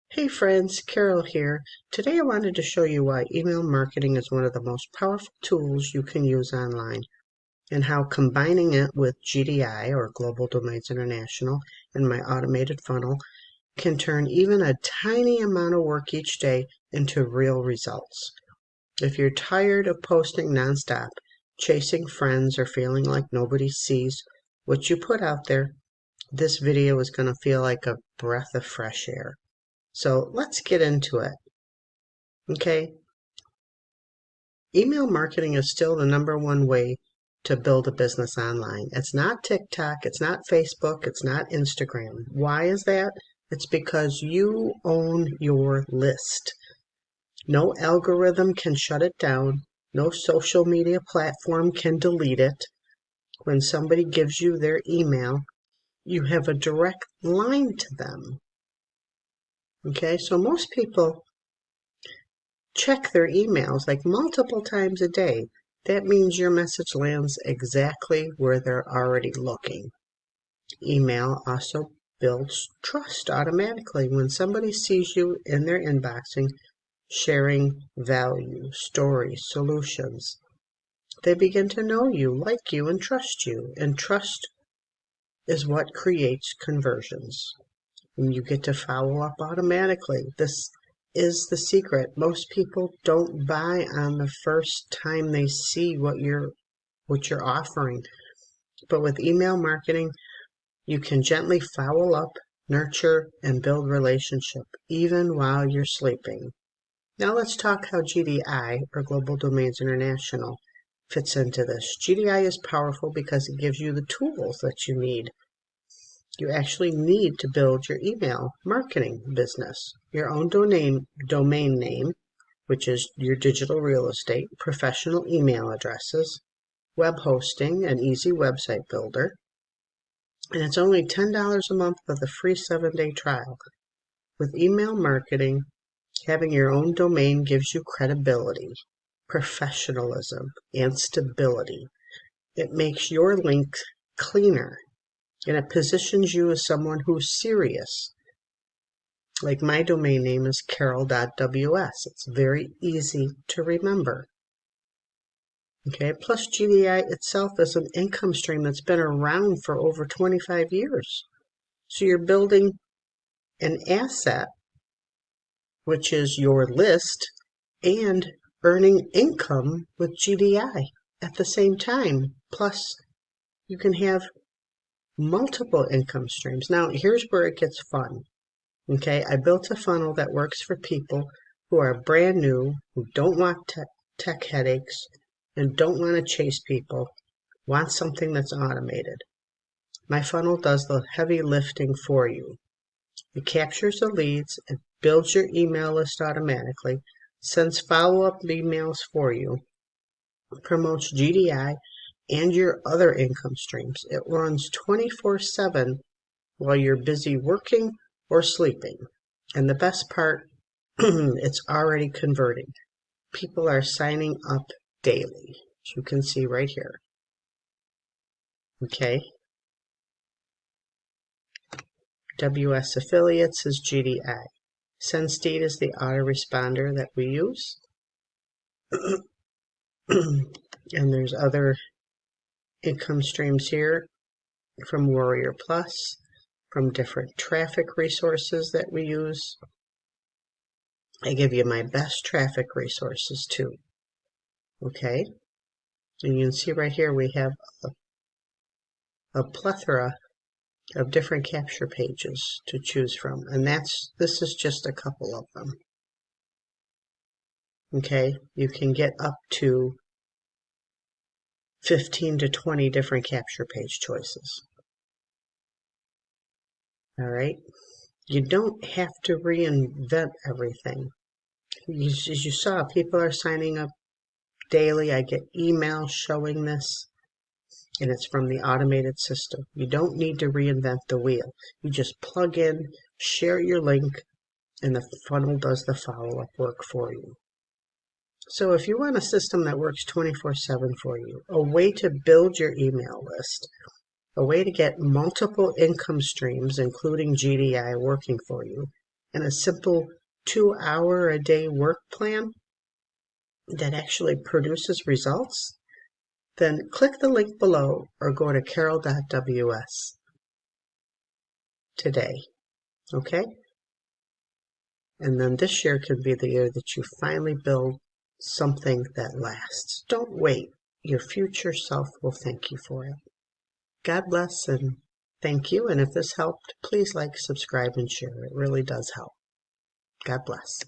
Hey friends, Carol here. Today I wanted to show you why email marketing is one of the most powerful tools you can use online and how combining it with GDI or Global Domains International and my automated funnel can turn even a tiny amount of work each day into real results. If you're tired of posting nonstop, chasing friends, or feeling like nobody sees what you put out there, this video is going to feel like a breath of fresh air. So let's get into it. Okay, email marketing is still the number one way to build a business online. It's not TikTok, it's not Facebook, it's not Instagram. Why is that? It's because you own your list. No algorithm can shut it down. No social media platform can delete it. When somebody gives you their email, you have a direct line to them. Okay, so most people check their emails like multiple times a day. That means your message lands exactly where they're already looking. Email also builds trust automatically when somebody sees you in their inboxing sharing value, stories, solutions. They begin to know you, like you, and trust you. And trust is what creates conversions. And you get to follow up automatically. This is the secret. Most people don't buy on the first time they see what you're offering. But with email marketing, you can gently follow up, nurture, and build relationship even while you're sleeping. Now let's talk how GDI, or Global Domains International, fits into this. GDI is powerful because it gives you the tools that you need. You actually need to build your email marketing business, your own domain name, which is your digital real estate, professional email addresses, web hosting, an easy website builder, and it's only $10 a month with a free 7-day trial. With email marketing, having your own domain gives you credibility, professionalism, and stability. It makes your links cleaner, and it positions you as someone who's serious. Like my domain name is carol.ws. It's very easy to remember. Okay, plus GDI itself is an income stream that's been around for over 25 years. So you're building an asset, which is your list, and earning income with GDI at the same time. Plus, you can have multiple income streams. Now, here's where it gets fun. Okay, I built a funnel that works for people who are brand new, who don't want tech headaches, and don't want to chase people, want something that's automated. My funnel does the heavy lifting for you. It captures the leads, it builds your email list automatically, sends follow-up emails for you, promotes GDI and your other income streams. It runs 24/7 while you're busy working or sleeping. And the best part, it's already converting. People are signing up daily, as you can see right here. Okay. WS Affiliates is GDI. SendSteed is the autoresponder that we use. And there's other income streams here from Warrior Plus, from different traffic resources that we use. I give you my best traffic resources too. Okay, and you can see right here we have a plethora of different capture pages to choose from, and this is just a couple of them. Okay, you can get up to 15 to 20 different capture page choices. All right, you don't have to reinvent everything. As you saw, people are signing up daily. I get emails showing this, and it's from the automated system. You don't need to reinvent the wheel. You just plug in, share your link, and the funnel does the follow-up work for you. So if you want a system that works 24/7 for you, a way to build your email list, a way to get multiple income streams, including GDI, working for you, and a simple 2-hour a day work plan that actually produces results, then click the link below or go to carol.ws today. Okay? And then this year could be the year that you finally build something that lasts. Don't wait. Your future self will thank you for it. God bless and thank you. And if this helped, please like, subscribe, and share. It really does help. God bless.